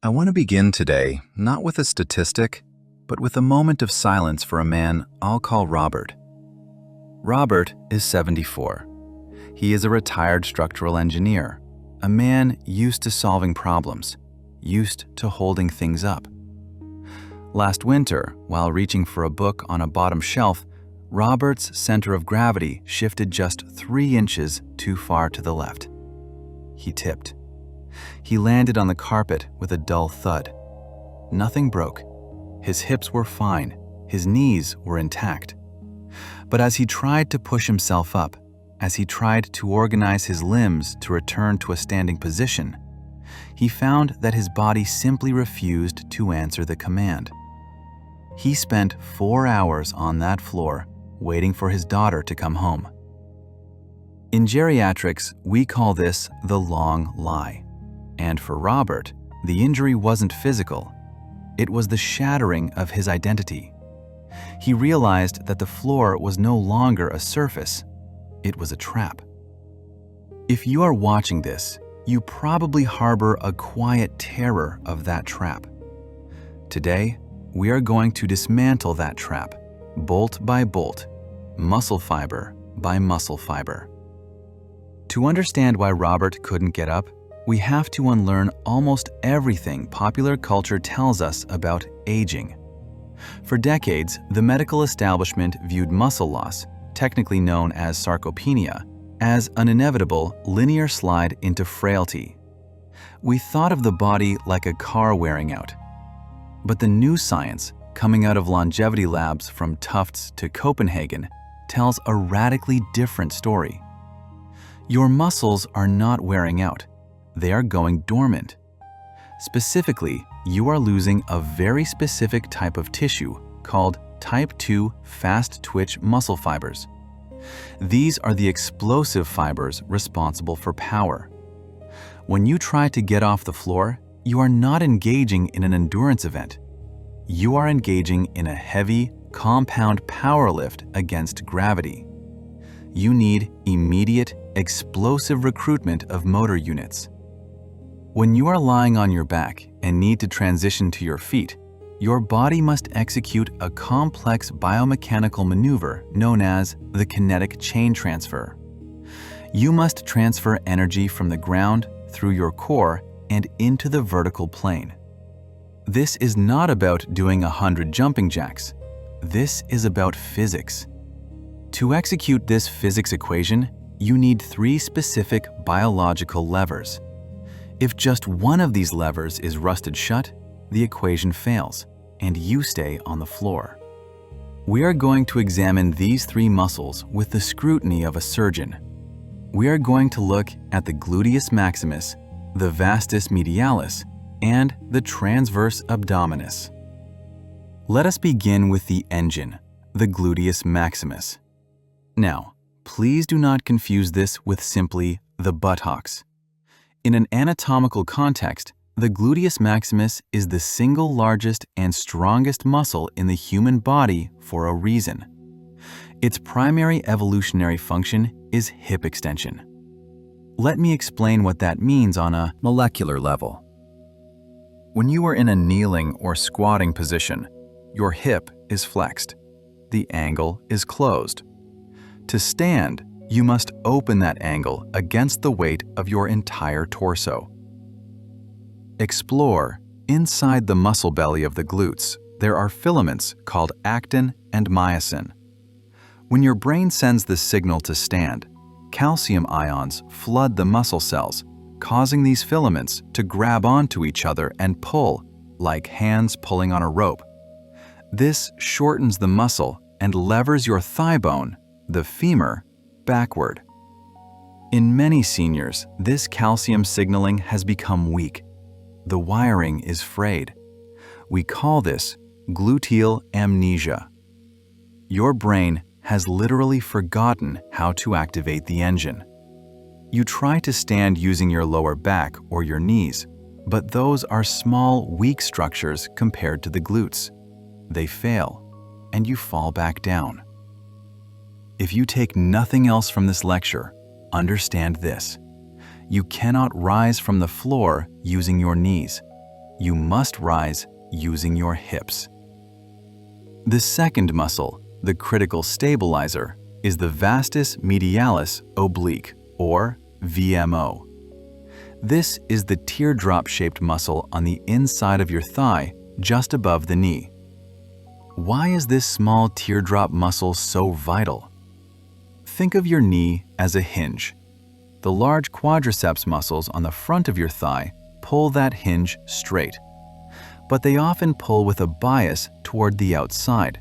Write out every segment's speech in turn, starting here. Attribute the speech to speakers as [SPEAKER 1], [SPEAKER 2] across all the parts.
[SPEAKER 1] I want to begin today not with a statistic, but with a moment of silence for a man I'll call Robert. Robert is 74. He is a retired structural engineer, a man used to solving problems, used to holding things up. Last winter, while reaching for a book on a bottom shelf, Robert's center of gravity shifted just 3 inches too far to the left. He tipped. He landed on the carpet with a dull thud. Nothing broke. His hips were fine. His knees were intact. But as he tried to push himself up, as he tried to organize his limbs to return to a standing position, he found that his body simply refused to answer the command. He spent 4 hours on that floor waiting for his daughter to come home. In geriatrics, we call this the long lie. And for Robert, the injury wasn't physical. It was the shattering of his identity. He realized that the floor was no longer a surface. It was a trap. If you are watching this, you probably harbor a quiet terror of that trap. Today, we are going to dismantle that trap, bolt by bolt, muscle fiber by muscle fiber. To understand why Robert couldn't get up, we have to unlearn almost everything popular culture tells us about aging. For decades, the medical establishment viewed muscle loss, technically known as sarcopenia, as an inevitable linear slide into frailty. We thought of the body like a car wearing out. But the new science, coming out of longevity labs from Tufts to Copenhagen, tells a radically different story. Your muscles are not wearing out. They are going dormant. Specifically, you are losing a very specific type of tissue called type 2 fast-twitch muscle fibers. These are the explosive fibers responsible for power. When you try to get off the floor, you are not engaging in an endurance event. You are engaging in a heavy, compound power lift against gravity. You need immediate, explosive recruitment of motor units. When you are lying on your back and need to transition to your feet, your body must execute a complex biomechanical maneuver known as the Kinetic Chain Transfer. You must transfer energy from the ground through your core and into the vertical plane. This is not about doing 100 jumping jacks. This is about physics. To execute this physics equation, you need 3 specific biological levers. If just one of these levers is rusted shut, the equation fails, and you stay on the floor. We are going to examine these 3 muscles with the scrutiny of a surgeon. We are going to look at the Gluteus Maximus, the Vastus Medialis, and the Transverse Abdominis. Let us begin with the engine, the Gluteus Maximus. Now, please do not confuse this with simply the buttocks. In an anatomical context, the Gluteus Maximus is the single largest and strongest muscle in the human body for a reason. Its primary evolutionary function is hip extension. Let me explain what that means on a molecular level. When you are in a kneeling or squatting position, your hip is flexed. The angle is closed. To stand, you must open that angle against the weight of your entire torso. Explore, inside the muscle belly of the glutes, there are filaments called actin and myosin. When your brain sends the signal to stand, calcium ions flood the muscle cells, causing these filaments to grab onto each other and pull, like hands pulling on a rope. This shortens the muscle and levers your thigh bone, the femur, backward. In many seniors, this calcium signaling has become weak. The wiring is frayed. We call this gluteal amnesia. Your brain has literally forgotten how to activate the engine. You try to stand using your lower back or your knees, but those are small, weak structures compared to the glutes. They fail, and you fall back down. If you take nothing else from this lecture, understand this. You cannot rise from the floor using your knees. you must rise using your hips. The second muscle, the critical stabilizer, is the Vastus Medialis Oblique, or VMO. This is the teardrop-shaped muscle on the inside of your thigh, just above the knee. Why is this small teardrop muscle so vital? Think of your knee as a hinge. The large quadriceps muscles on the front of your thigh pull that hinge straight, but they often pull with a bias toward the outside.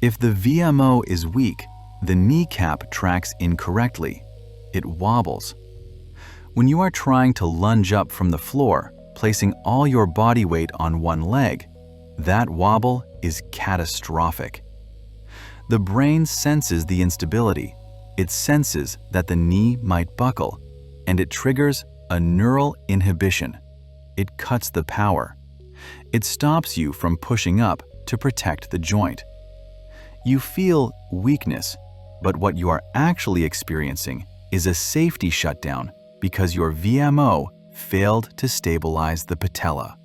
[SPEAKER 1] If the VMO is weak, the kneecap tracks incorrectly. It wobbles. When you are trying to lunge up from the floor, placing all your body weight on one leg, that wobble is catastrophic. The brain senses the instability. It senses that the knee might buckle, and it triggers a neural inhibition. It cuts the power. It stops you from pushing up to protect the joint. You feel weakness, but what you are actually experiencing is a safety shutdown because your VMO failed to stabilize the patella.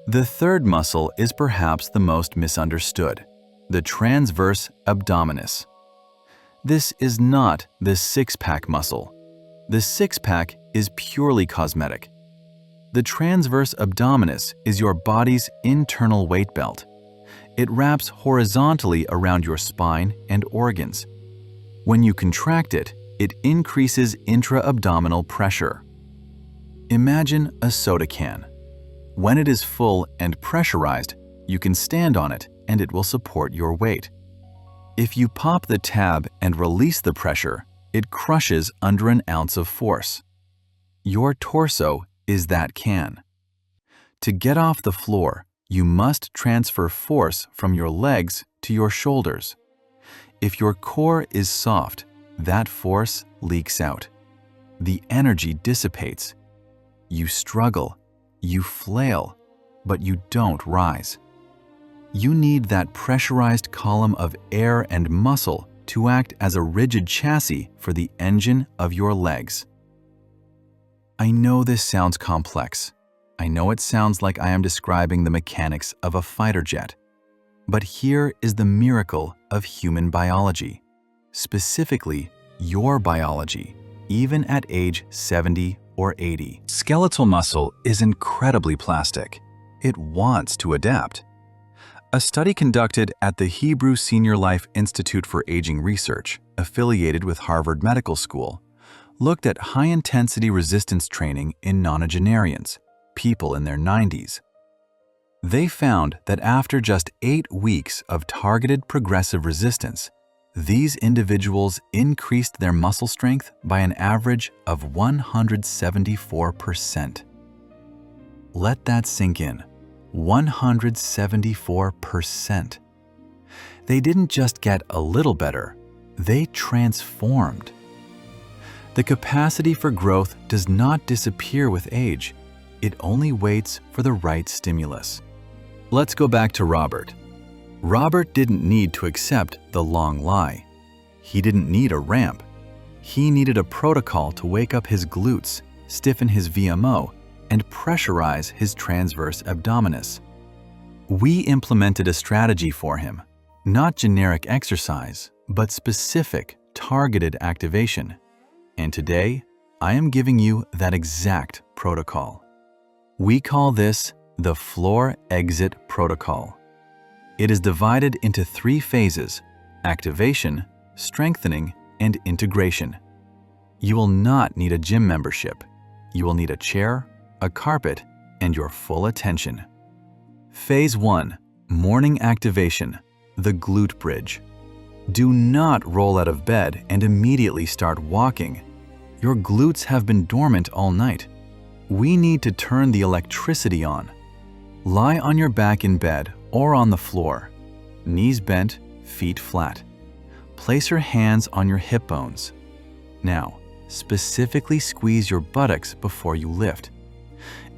[SPEAKER 1] The third muscle is perhaps the most misunderstood, the transverse abdominis. This is not the six-pack muscle. The six-pack is purely cosmetic. The transverse abdominis is your body's internal weight belt. It wraps horizontally around your spine and organs. When you contract it, it increases intra-abdominal pressure. Imagine a soda can. When it is full and pressurized, you can stand on it and it will support your weight. If you pop the tab and release the pressure, it crushes under an ounce of force. Your torso is that can. To get off the floor, you must transfer force from your legs to your shoulders. If your core is soft, that force leaks out. The energy dissipates. You struggle, you flail, but you don't rise. You need that pressurized column of air and muscle to act as a rigid chassis for the engine of your legs. I know this sounds complex. I know it sounds like I am describing the mechanics of a fighter jet. But here is the miracle of human biology, specifically your biology, even at age 70 or 80. Skeletal muscle is incredibly plastic. It wants to adapt. A study conducted at the Hebrew Senior Life Institute for Aging Research, affiliated with Harvard Medical School, looked at high-intensity resistance training in nonagenarians, people in their 90s. They found that after just 8 weeks of targeted progressive resistance, these individuals increased their muscle strength by an average of 174%. Let that sink in. 174%. They didn't just get a little better, they transformed. The capacity for growth does not disappear with age. It only waits for the right stimulus. Let's go back to Robert. Robert didn't need to accept the long lie. He didn't need a ramp. He needed a protocol to wake up his glutes, stiffen his VMO, and pressurize his transverse abdominis. We implemented a strategy for him, not generic exercise, but specific, targeted activation. And today, I am giving you that exact protocol. We call this the floor exit protocol. It is divided into 3 phases: activation, strengthening, and integration. You will not need a gym membership. You will need a chair, a carpet, and your full attention. Phase 1, morning activation, the glute bridge. Do not roll out of bed and immediately start walking. Your glutes have been dormant all night. We need to turn the electricity on. Lie on your back in bed or on the floor, knees bent, feet flat. Place your hands on your hip bones. Now, specifically squeeze your buttocks before you lift.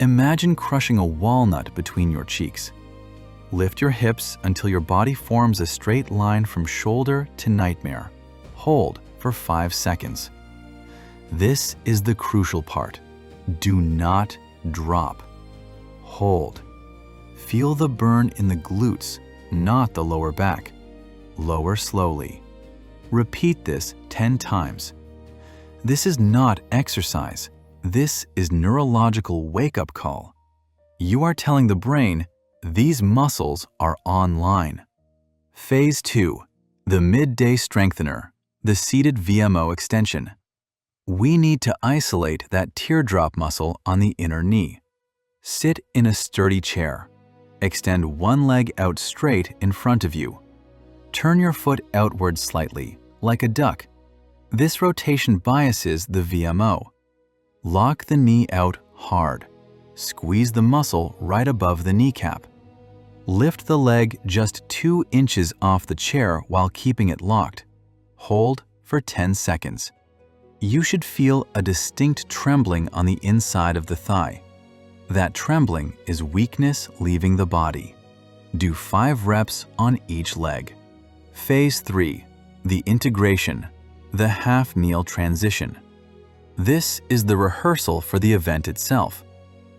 [SPEAKER 1] Imagine crushing a walnut between your cheeks. Lift your hips until your body forms a straight line from shoulder to nightmare. Hold for 5 seconds. This is the crucial part. Do not drop. Hold. Feel the burn in the glutes, not the lower back. Lower slowly. Repeat this 10 times. This is not exercise. This is neurological wake-up call. You are telling the brain, these muscles are online. Phase 2, the midday strengthener, the seated VMO extension. We need to isolate that teardrop muscle on the inner knee. Sit in a sturdy chair. Extend one leg out straight in front of you. Turn your foot outward slightly, like a duck. This rotation biases the VMO. Lock the knee out hard. Squeeze the muscle right above the kneecap. Lift the leg just 2 inches off the chair while keeping it locked. Hold for 10 seconds. You should feel a distinct trembling on the inside of the thigh. That trembling is weakness leaving the body. Do 5 reps on each leg. Phase 3, the integration, the half-kneel transition. This is the rehearsal for the event itself.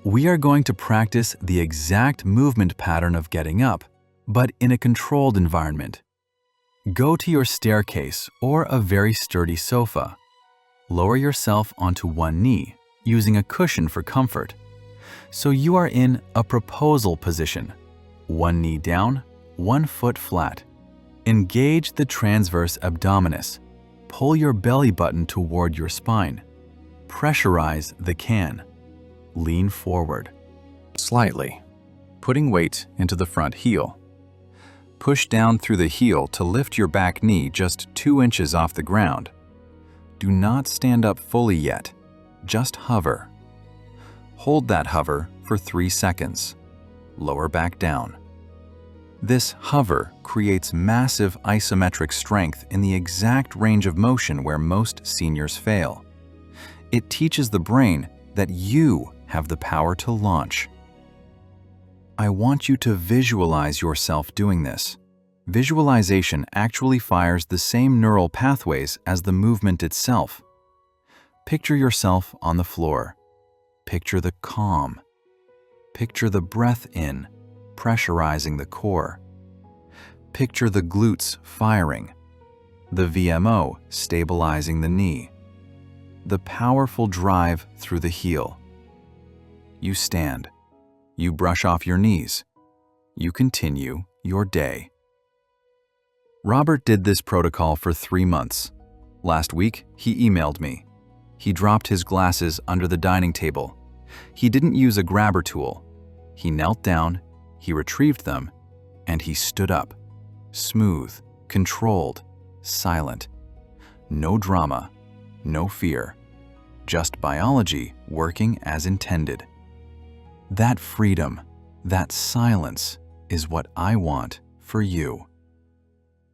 [SPEAKER 1] We are going to practice the exact movement pattern of getting up, but in a controlled environment. Go to your staircase or a very sturdy sofa. Lower yourself onto one knee, using a cushion for comfort. So you are in a proposal position. One knee down, one foot flat. Engage the transverse abdominis. Pull your belly button toward your spine. Pressurize the can. Lean forward. Slightly, putting weight into the front heel. Push down through the heel to lift your back knee just 2 inches off the ground. Do not stand up fully yet, just hover. Hold that hover for 3 seconds. Lower back down. This hover creates massive isometric strength in the exact range of motion where most seniors fail. It teaches the brain that you have the power to launch. I want you to visualize yourself doing this. Visualization actually fires the same neural pathways as the movement itself. Picture yourself on the floor. Picture the calm. Picture the breath in, pressurizing the core. Picture the glutes firing, the VMO stabilizing the knee, the powerful drive through the heel. You stand. You brush off your knees. You continue your day. Robert did this protocol for 3 months. Last week, he emailed me. He dropped his glasses under the dining table. He didn't use a grabber tool. He knelt down, he retrieved them, and he stood up. Smooth, controlled, silent. No drama, no fear. Just biology working as intended. That freedom, that silence is what I want for you.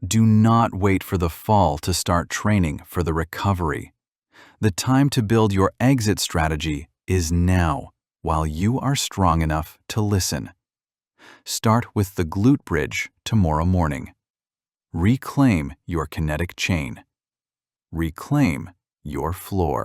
[SPEAKER 1] Do not wait for the fall to start training for the recovery. The time to build your exit strategy is now, while you are strong enough to listen. Start with the glute bridge tomorrow morning. Reclaim your kinetic chain. Reclaim your floor.